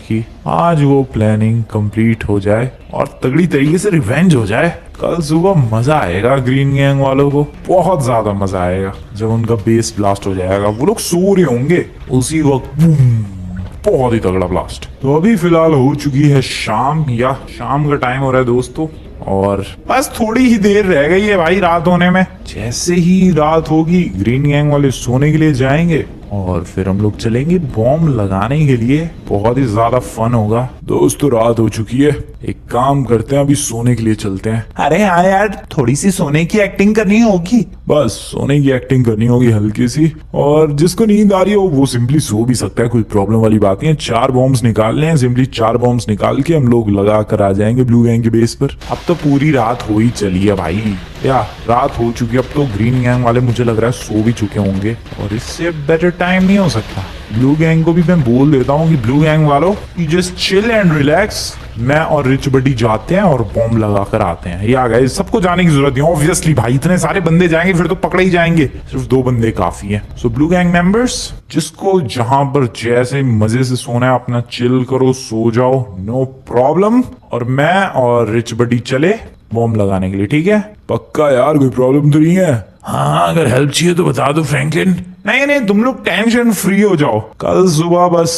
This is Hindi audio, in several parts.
की आज वो प्लानिंग कंप्लीट हो जाए और तगड़ी तरीके से रिवेंज हो जाए। कल सुबह मजा आएगा ग्रीन गैंग वालों को, बहुत ज्यादा मजा आएगा जब उनका बेस ब्लास्ट हो जाएगा। वो लोग सो रहे होंगे, उसी वक्त बूम, बहुत ही तगड़ा ब्लास्ट। तो अभी फिलहाल हो चुकी है शाम, या शाम का टाइम हो रहा है दोस्तों, और बस थोड़ी ही देर रह गई है भाई रात होने में। जैसे ही रात होगी ग्रीन गैंग वाले सोने के लिए जाएंगे और फिर हम लोग चलेंगे बॉम्ब लगाने के लिए। बहुत ही ज्यादा फन होगा। दोस्तों रात हो चुकी है, एक काम करते हैं अभी सोने के लिए चलते हैं। अरे हाँ यार, थोड़ी सी सोने की एक्टिंग करनी होगी। बस सोने की एक्टिंग करनी होगी हल्की सी, और जिसको नींद आ रही हो वो सिंपली सो भी सकता है, कोई प्रॉब्लम वाली बात नहीं है। 4 बॉम्ब्स निकालने हैं, सिंपली 4 बॉम्ब्स निकाल के हम लोग लगा कर आ जाएंगे ब्लू गैंग के बेस पर। अब तो पूरी रात हो ही चली है भाई, या रात हो चुकी है। अब तो ग्रीन गैंग वाले मुझे लग रहा है सो भी चुके होंगे, और इससे बेटर टाइम नहीं हो सकता। ब्लू गैंग को भी मैं बोल देता हूँ कि ब्लू गैंग वालों you just chill and relax. मैं और रिच बडी जाते हैं और बॉम्ब लगा कर आते हैं। या गाइस सबको जाने की जरूरत नहीं, ऑब्वियसली भाई इतने सारे बंदे जाएंगे फिर तो पकड़े ही जाएंगे, सिर्फ 2 बंदे काफी हैं। सो ब्लू गैंग मेंबर्स, जिसको जहां पर जैसे मजे से सोना है अपना चिल करो, सो जाओ, नो प्रॉब्लम। और मैं और रिच बडी चले बॉम्ब लगाने के लिए, ठीक है? पक्का यार, कोई प्रॉब्लम तो नहीं है? हाँ, अगर हेल्प चाहिए तो बता दो फ्रैंकलिन। नहीं नहीं, तुम लोग टेंशन फ्री हो जाओ, कल सुबह बस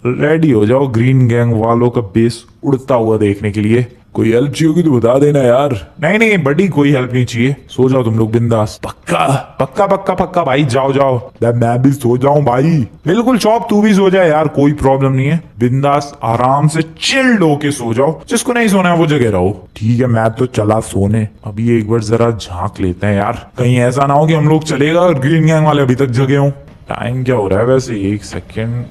रेडी हो जाओ ग्रीन गैंग वालों का बेस उड़ता हुआ देखने के लिए। कोई हेल्प चाहिए होगी तो बता देना यार। नहीं नहीं बड़ी, कोई हेल्प नहीं चाहिए, सो जाओ तुम लोग बिंदास। पक्का पक्का पक्का पक्का भाई, जाओ जाओ। मैं भी सो जाऊं भाई। बिल्कुल चौप, तू भी सो जाए यार, कोई प्रॉब्लम नहीं है। बिंदास आराम से चिल्ड होके सो जाओ, जिसको नहीं सोना है वो जगह रहो, ठीक है? मैं तो चला सोने। अभी एक बार जरा झांक लेते हैं यार, कहीं ऐसा ना हो कि हम लोग चलेगा और ग्रीन गैंग वाले अभी तक जगे हों। टाइम क्या हो रहा है वैसे? 1 सेकेंड,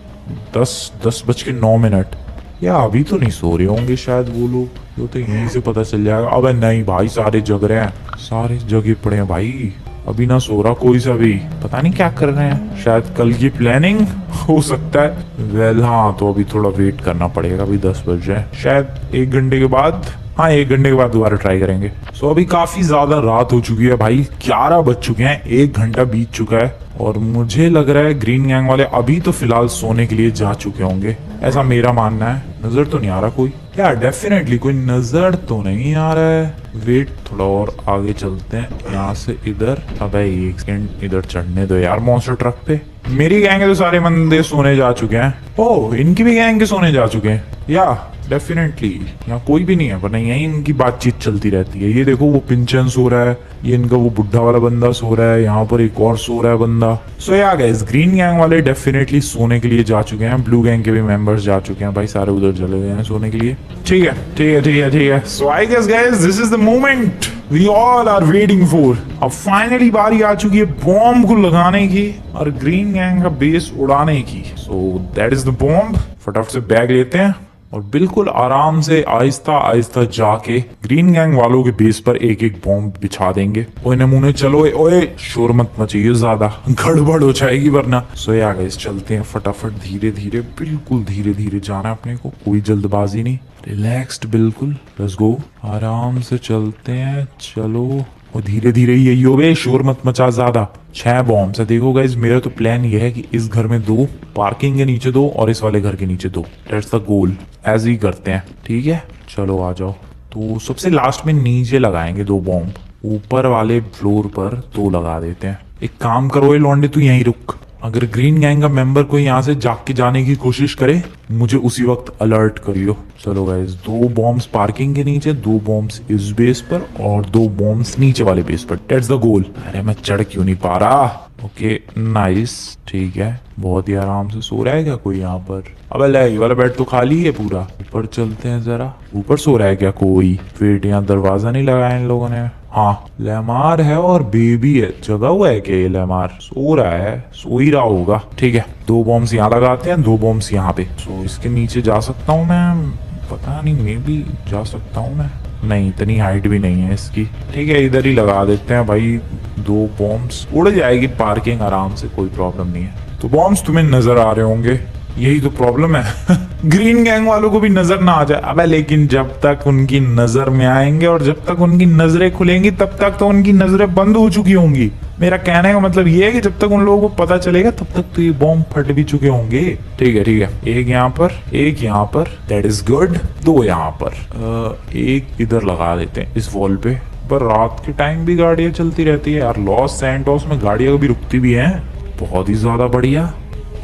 10:09। या अभी तो नहीं सो रहे होंगे शायद वो लोग, वो तो यहीं से पता चल जाएगा। अबे नहीं भाई, सारे जग रहे हैं, सारे जगे पड़े हैं भाई। अभी ना सो रहा कोई सा भी, पता नहीं क्या कर रहे हैं, शायद कल की प्लानिंग हो सकता है। वेल हाँ, तो अभी थोड़ा वेट करना पड़ेगा, अभी 10 बज रहे हैं, शायद 1 घंटे के बाद, हाँ 1 घंटे के बाद दोबारा ट्राई करेंगे। सो अभी काफी ज्यादा रात हो चुकी है भाई, 11 बज चुके हैं, 1 घंटा बीत चुका है, और मुझे लग रहा है ग्रीन गैंग वाले अभी तो फिलहाल सोने के लिए जा चुके होंगे, ऐसा मेरा मानना है। नजर तो नहीं आ रहा कोई, यार डेफिनेटली कोई नजर तो नहीं आ रहा है। वेट, थोड़ा और आगे चलते हैं, यहाँ से इधर। अबे 1 सेकंड, इधर चढ़ने दो यार मॉन्स्टर ट्रक पे। मेरी गैंग के तो सारे बंदे सोने जा चुके हैं। ओह, इनकी भी गैंग के सोने जा चुके हैं, या डेफिनेटली यहाँ कोई भी नहीं है, पर नहीं, यही इनकी बातचीत चलती रहती है। ये देखो वो पिंचन सो रहा है, ये इनका वो बुढ़ा वाला बंदा सो रहा है, यहाँ पर एक और सो रहा है बंदा। सो या गाइस, ग्रीन गैंग वाले डेफिनेटली सोने के लिए जा चुके हैं, ब्लू गैंग के भी मेंबर्स जा चुके हैं भाई, सारे उधर चले गए हैं सोने के लिए। ठीक है ठीक है ठीक है ठीक है। So I guess guys this is the moment we all are waiting for. अब फाइनली बारी आ चुकी है बॉम्ब को लगाने की और ग्रीन गैंग का बेस उड़ाने की। So that is the bomb. फटाफट से बैग लेते हैं और बिल्कुल आराम से आहिस्ता आहिस्ता जाके ग्रीन गैंग वालों के बेस पर एक एक बॉम्ब बिछा देंगे। ओए नमूने चलो, ओए शोर मत मचाइए, ज्यादा गड़बड़ हो जाएगी वरना। सो या गाइस चलते हैं फटाफट, धीरे धीरे, बिल्कुल धीरे धीरे जाना है अपने को, कोई जल्दबाजी नहीं, रिलैक्स्ड बिल्कुल। लेट्स गो, आराम से चलते हैं, चलो। और धीरे धीरे ही, यही हो बे, शोर मत मचा ज्यादा। 6 बॉम्ब है, देखो गाइस मेरा तो प्लान ये है कि इस घर में 2, पार्किंग के नीचे 2 और इस वाले घर के नीचे 2। दैट्स द गोल, ऐसे ही करते हैं, ठीक है? चलो आ जाओ। तो सबसे लास्ट में नीचे लगाएंगे 2 बॉम्ब, ऊपर वाले फ्लोर पर 2 लगा देते हैं। एक काम करो ये लौंडे, तू यहीं रुक, अगर ग्रीन गैंग का मेंबर कोई यहाँ से जाग के जाने की कोशिश करे मुझे उसी वक्त अलर्ट करियो। चलो गाइस, 2 बॉम्ब्स पार्किंग के नीचे, 2 बॉम्ब्स इस बेस पर और 2 बॉम्ब्स नीचे वाले बेस पर। That's the goal. अरे मैं चढ़ क्यों नहीं पा रहा? ओके नाइस, ठीक है। बहुत ही आराम से सो रहा है क्या कोई यहाँ पर? अबे ले, ये वाला बेड तो खाली है पूरा। ऊपर चलते हैं जरा, ऊपर सो रहा है क्या कोई? वेट, यहाँ दरवाजा नहीं लगाया इन लोगों ने। हाँ, लेमार है और बेबी है, जगा हुआ है क्या ये लेमार? सो रहा है, सो ही रहा होगा। ठीक है, 2 बॉम्ब्स यहाँ लगाते हैं, 2 बॉम्ब्स यहाँ पे। सो इसके नीचे जा सकता हूँ मैं? पता नहीं, मे बी जा सकता हूँ मैं, नहीं इतनी हाइट भी नहीं है इसकी। ठीक है, इधर ही लगा देते हैं भाई, 2 बॉम्ब्स, उड़ जाएगी पार्किंग आराम से, कोई प्रॉब्लम नहीं है। तो बॉम्ब्स तुम्हें नजर आ रहे होंगे, यही तो प्रॉब्लम है ग्रीन गैंग वालों को भी नजर ना आ जाए। अबे लेकिन जब तक उनकी नजर में आएंगे और जब तक उनकी नजरें खुलेंगी तब तक तो उनकी नजरें बंद हो चुकी होंगी। मेरा कहने का मतलब ये है कि जब तक उन लोगों को पता चलेगा तब तक तो ये बॉम्ब फट भी चुके होंगे। ठीक है ठीक है, एक यहाँ पर, एक यहाँ पर, दैट इज गुड। दो यहाँ पर, एक इधर लगा देते हैं इस वॉल पे। पर रात के टाइम भी गाड़ियां चलती रहती है यार, लॉस सैंटोस में गाड़ियां कभी रुकती भी हैं, बहुत ही ज्यादा बढ़िया।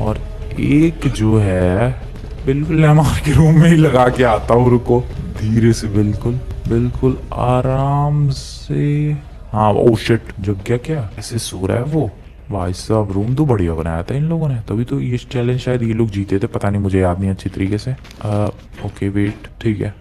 और एक जो है बिल्कुल एमआर के रूम में ही लगा के आता हूँ, रुको धीरे से, बिल्कुल बिल्कुल आराम से। हाँ ओ शिट, जग गया क्या? ऐसे सो रहा है वो? भाई साहब रूम तो बढ़िया बनाया था इन लोगों ने, तभी तो ये चैलेंज शायद ये लोग जीते थे, पता नहीं, मुझे याद नहीं अच्छी तरीके से। ओके वेट, ठीक है,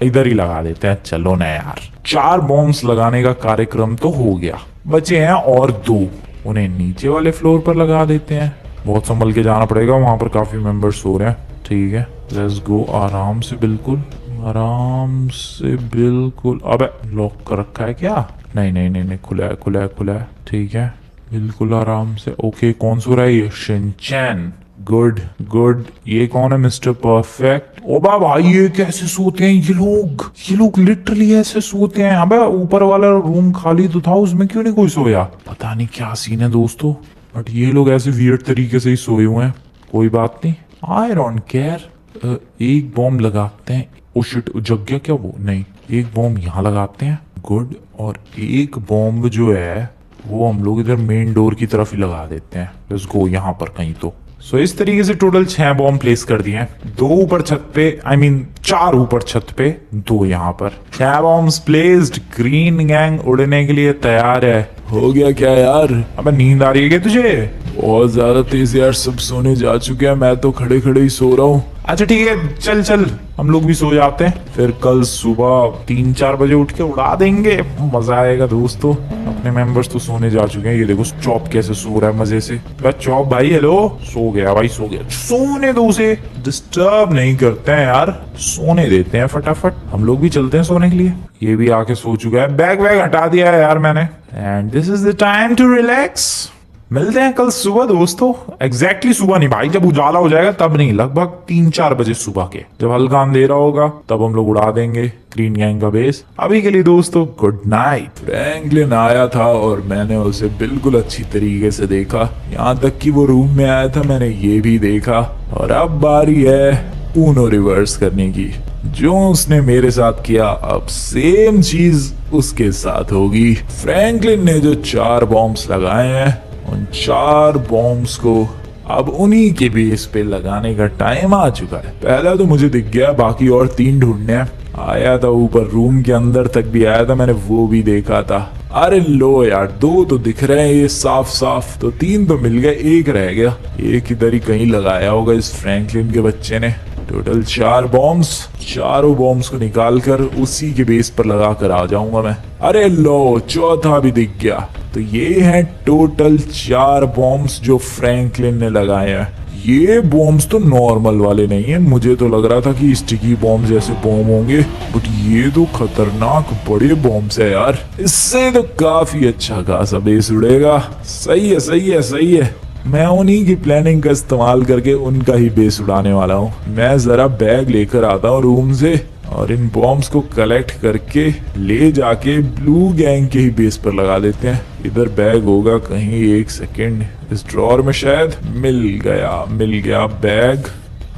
इधर ही लगा देते हैं। चलो ना यार, 4 बॉम्ब्स लगाने का कार्यक्रम तो हो गया, बचे हैं और 2। उन्हें नीचे वाले फ्लोर पर लगा देते हैं। बहुत संभल के जाना पड़ेगा, वहां पर काफी मेंबर्स सो रहे हैं। ठीक है, लेट्स गो, आराम से, बिल्कुल आराम से, बिल्कुल। अबे लॉक कर रखा है क्या? नहीं नहीं नहीं नहीं, खुला है खुला है खुला है। ठीक है, बिल्कुल आराम से। ओके, कौन सो रहा है ये? शिनचैन। Good good. ये कौन है? Mister perfect. ओ भाई ये कैसे सोते हैं ये लोग लिटरली ऐसे सोते हैं। अबे ऊपर वाला रूम खाली तो था, उसमें क्यों नहीं कोई सोया? पता नहीं क्या सीन है दोस्तों, बट ये लोग ऐसे वियर्ड तरीके से ही सोए हुए हैं। कोई बात नहीं, आई डोंट केयर। एक बॉम्ब लगाते हैं। ओ शिट, जग गया क्या वो? नहीं, एक बॉम्ब यहाँ लगाते हैं। गुड। और एक बॉम्ब जो है वो हम लोग इधर मेन डोर की तरफ ही लगा देते हैं। लेट्स गो, यहाँ पर कहीं तो। सो इस तरीके से टोटल 6 बॉम्ब प्लेस कर दिए हैं। 2 ऊपर छत पे, आई मीन 4 ऊपर छत पे, 2 यहाँ पर। 6 बॉम्ब्स प्लेस्ड। ग्रीन गैंग उड़ने के लिए तैयार है। हो गया क्या यार? अबे नींद आ रही है क्या तुझे? बहुत ज्यादा तेज यार, सब सोने जा चुके हैं, मैं तो खड़े खड़े ही सो रहा हूँ। अच्छा ठीक है, चल चल हम लोग भी सो जाते हैं, फिर कल सुबह 3-4 बजे उठ के उड़ा देंगे, मजा आएगा दोस्तों। अपने मेंबर्स तो सोने जा चुके हैं। ये देखो चॉप कैसे सो रहा है मजे से। बस चॉप भाई, हेलो। सो गया भाई, सो गया। सोने दो उसे, डिस्टर्ब नहीं करते हैं यार, सोने देते हैं फटाफट। हम लोग भी चलते हैं सोने के लिए। ये भी आके सो चुका है, बैग वैग हटा दिया है यार मैंने। And this is the time to relax. मिलते हैं कल सुबह दोस्तों। एग्जैक्टली सुबह नहीं भाई, जब उजाला हो जाएगा तब नहीं, लगभग 3-4 बजे सुबह के, जब हल्का अंधेरा होगा तब हम लोग उड़ा देंगे ग्रीन गैंग का बेस। अभी के लिए दोस्तों गुड नाइट। फ्रैंकलिन आया था और मैंने उसे बिल्कुल अच्छी तरीके से देखा, यहाँ तक कि वो रूम में आया था, मैंने ये भी देखा। और अब बारी है ऊनो रिवर्स करने की। जो उसने मेरे साथ किया, अब सेम चीज उसके साथ होगी। फ्रैंकलिन ने जो 4 बॉम्ब्स लगाए हैं, उन 4 बॉम्ब्स को अब उन्हीं के बेस पे लगाने का टाइम आ चुका है। पहला तो मुझे दिख गया, बाकी और 3 ढूंढने हैं। आया था ऊपर, रूम के अंदर तक भी आया था, मैंने वो भी देखा था। अरे लो यार, 2 तो दिख रहे हैं ये साफ साफ, तो 3 तो मिल गए, 1 रह गया। एक इधर ही कहीं लगाया होगा इस फ्रैंकलिन के बच्चे ने। टोटल 4 बॉम्ब्स, चारों बॉम्ब्स को निकाल कर उसी के बेस पर लगा कर आ जाऊंगा मैं। अरे लो, चौथा भी दिख गया। तो ये हैं टोटल 4 बॉम्ब्स जो फ्रैंकलिन ने लगाए हैं। ये बॉम्ब्स तो नॉर्मल वाले नहीं है, मुझे तो लग रहा था कि स्टिकी बॉम्ब जैसे बॉम्ब होंगे, बट ये तो खतरनाक बड़े बॉम्ब्स है यार। इससे तो काफी अच्छा खासा बेस उड़ेगा। सही है सही है सही है। मैं उन्हीं की प्लानिंग का इस्तेमाल करके उनका ही बेस उड़ाने वाला हूँ। मैं जरा बैग लेकर आता हूँ रूम से और इन बॉम्ब्स को कलेक्ट करके ले जाके ब्लू गैंग के ही बेस पर लगा देते हैं। इधर बैग होगा कहीं, 1 सेकेंड, इस ड्रॉर में शायद। मिल गया बैग।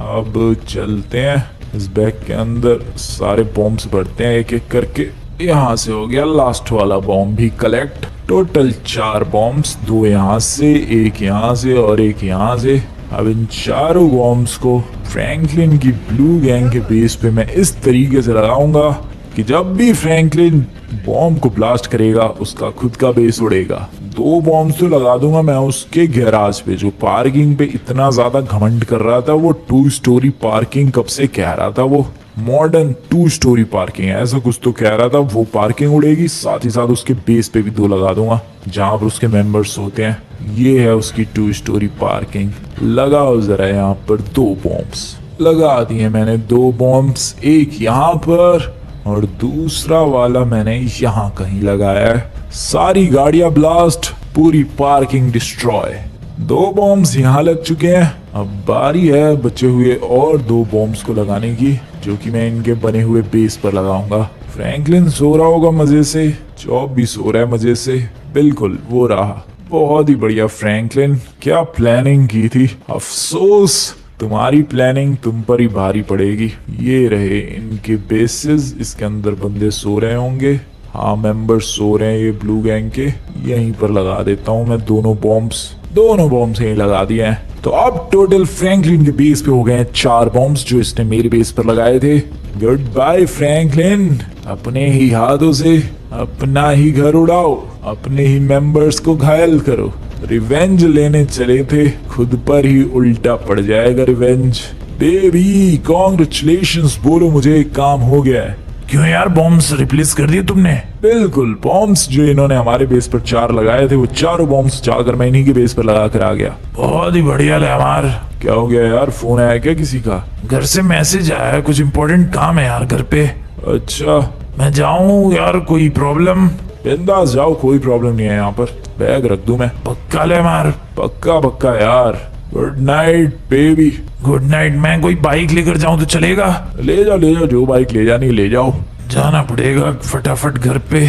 अब चलते हैं, इस बैग के अंदर सारे बॉम्ब्स भरते हैं एक एक करके। यहाँ से हो गया लास्ट वाला बॉम्ब भी कलेक्ट। टोटल 4 बॉम्ब्स, 2 यहाँ से, 1 यहाँ से और 1 यहाँ से। अब इन चारों बॉम्ब्स को फ्रैंकलिन की ब्लू गैंग के बेस पे मैं इस तरीके से लगाऊंगा कि जब भी फ्रैंकलिन बॉम्ब को ब्लास्ट करेगा, उसका खुद का बेस उड़ेगा। 2 बॉम्ब्स तो लगा दूंगा मैं उसके गैराज पे, जो पार्किंग पे इतना ज्यादा घमंड कर रहा था। वो 2 स्टोरी पार्किंग कब से कह रहा था, वो मॉडर्न 2 स्टोरी पार्किंग है, ऐसा कुछ तो कह रहा था। वो पार्किंग उड़ेगी, साथ ही साथ उसके बेस पे भी 2 लगा दूंगा जहां पर उसके मेंबर्स होते हैं। ये है उसकी 2 स्टोरी पार्किंग। लगाओ जरा यहाँ पर 2 बॉम्ब्स। लगा दिए मैंने 2 बॉम्ब्स, एक यहाँ पर और दूसरा वाला मैंने यहाँ कहीं लगाया है। सारी गाड़ियां ब्लास्ट, पूरी पार्किंग डिस्ट्रॉय। 2 बॉम्ब्स यहाँ लग चुके हैं। अब बारी है बचे हुए और 2 बॉम्ब्स को लगाने की, जो कि मैं इनके बने हुए बेस पर लगाऊंगा। फ्रैंकलिन सो रहा होगा मजे से, जॉब भी सो रहा है मजे से। बिल्कुल वो रहा, बहुत ही बढ़िया फ्रैंकलिन, क्या प्लानिंग की थी। अफसोस तुम्हारी प्लानिंग तुम पर ही भारी पड़ेगी। ये रहे इनके बेसिस, इसके अंदर बंदे सो रहे होंगे। हाँ, मेंबर्स सो रहे हैं ये ब्लू गैंग के। यहीं पर लगा देता हूँ मैं दोनों बॉम्ब्स यहीं लगा दिए हैं। तो अब टोटल फ्रैंकलिन के बेस पे हो गए हैं 4 बॉम्ब्स, जो इसने मेरे बेस पर लगाए थे। गुड बाय फ्रैंकलिन, अपने ही हाथों से अपना ही घर उड़ाओ, अपने ही मेंबर्स को घायल करो। रिवेंज लेने चले थे, खुद पर ही उल्टा पड़ जाएगा रिवेंज। बेबी कॉन्ग्रेचुलेशंस बोलो, मुझे एक काम हो गया है। क्यों यार, बॉम्ब्स रिप्लेस कर दिए तुमने? बिल्कुल, बॉम्ब्स जो इन्होंने हमारे बेस पर 4 लगाए थे, वो चारों बॉम्ब्स जाकर मैं इन्हीं के बेस पर लगा कर आ गया। बहुत ही बढ़िया लहमार। क्या हो गया यार, फोन आया क्या किसी का? घर से मैसेज आया है, कुछ इम्पोर्टेंट काम है यार घर पे। अच्छा, मैं जाऊं यार, कोई प्रॉब्लम? बिंदास जाओ, कोई प्रॉब्लम नहीं है यहाँ पर। बैग रख दूं मैं? पक्का लहमार? पक्का पक्का यार। Good night baby. Good night. मैं कोई बाइक लेकर जाऊं तो चलेगा? ले जाओ, जो बाइक ले जानी ले जाओ। जाना पड़ेगा फटाफट घर पे,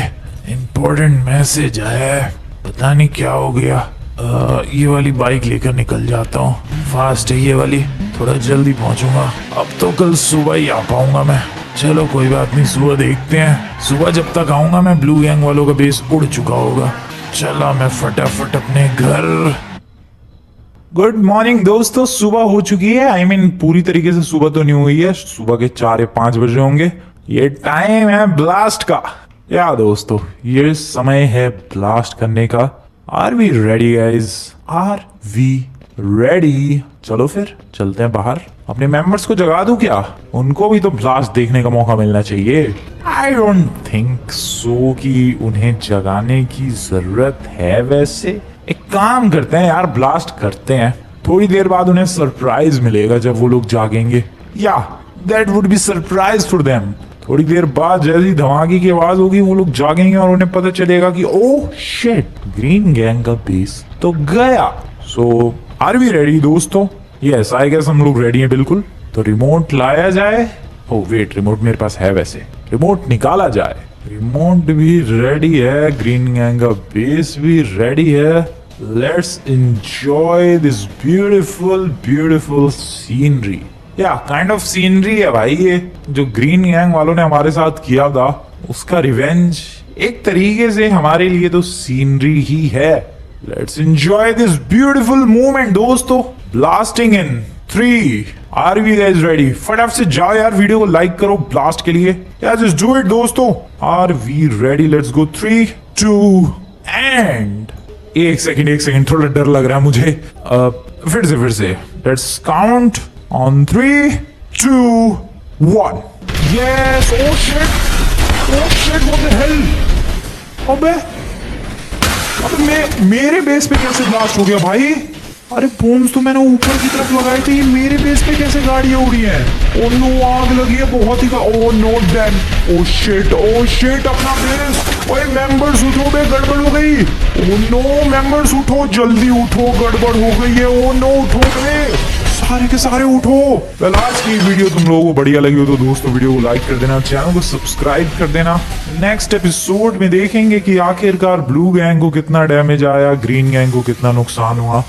इम्पोर्टेंट मैसेज आया है, पता नहीं क्या हो गया। ये वाली बाइक लेकर निकल जाता हूँ, फास्ट है ये वाली, थोड़ा जल्दी पहुंचूंगा। अब तो कल सुबह ही आ पाऊंगा मैं। चलो कोई बात नहीं, सुबह देखते हैं। सुबह जब तक आऊंगा मैं, ब्लू गैंग वालों का बेस उड़ चुका होगा। चला मैं फटाफट अपने घर। गुड मॉर्निंग दोस्तों, सुबह हो चुकी है। I mean, पूरी तरीके से सुबह तो नहीं हुई है, सुबह के 4 या 5 बजे होंगे। ये टाइम है ब्लास्ट का। या दोस्तों, ये समय है ब्लास्ट करने का। Are we ready guys? Are we ready? चलो फिर चलते हैं बाहर। अपने मेंबर्स को जगा दूं क्या? उनको भी तो ब्लास्ट देखने का मौका मिलना चाहिए। आई डोंट थिंक सो कि उन्हें जगाने की जरूरत है। वैसे एक काम करते हैं यार, ब्लास्ट करते हैं। थोड़ी देर बाद उन्हें सरप्राइज मिलेगा जब वो लोग जागेंगे। या that would be surprise for them. थोड़ी देर बाद जैसी धमाके की आवाज होगी, वो लोग जागेंगे और उन्हें पता चलेगा कि ओह शिट, ग्रीन गैंग का बेस तो गया। सो आर वी रेडी दोस्तों? यस, आई गेस हम लोग रेडी हैं बिल्कुल। तो रिमोट लाया जाए। ओह वेट, रिमोट मेरे पास है, वैसे रिमोट निकाला जाए। रिमोट भी रेडी है, ग्रीन गैंग का बेस भी रेडी है। Let's enjoy this beautiful scenery. या काइंड ऑफ सीनरी है भाई ये, जो ग्रीन गैंग वालों ने हमारे साथ किया था, उसका रिवेंज एक तरीके से हमारे लिए तो सीनरी ही है। Let's enjoy this beautiful moment दोस्तों। Blasting in 3। Are we guys ready? फटाफट से जाओ यार, वीडियो को लाइक करो ब्लास्ट के लिए। यार जस्ट डू इट दोस्तों। Are we ready? Let's go 3, 2 and एक सेकंड, थोड़ा डर लग रहा है मुझे। फिर से let's count on 3, 2, 1। Yes. Oh shit, what the hell. अबे मेरे बेस पे कैसे ब्लास्ट हो गया भाई? अरे बॉम्ब्स तो मैंने ऊपर की तरफ लगाए थे, ये मेरे बेस पे कैसे गाड़ियां उड़ी हैं? ओह नो, आग लगी है बहुत ही। Oh no damn, oh shit, अपना बेस। ओए मेंबर्स उठो बे, गड़बड़ हो गई। ओह नो मेंबर्स उठो, जल्दी उठो, गड़बड़ हो गई है। ओह नो, उठो बे, सारे के सारे उठो। वेल, आज की वीडियो तुम लोगों को बढ़िया लगी हो तो दोस्तों वीडियो को लाइक कर देना, चैनल को सब्सक्राइब कर देना। नेक्स्ट एपिसोड में देखेंगे कि आखिरकार ब्लू गैंग को कितना डैमेज आया, ग्रीन गैंग को कितना नुकसान हुआ।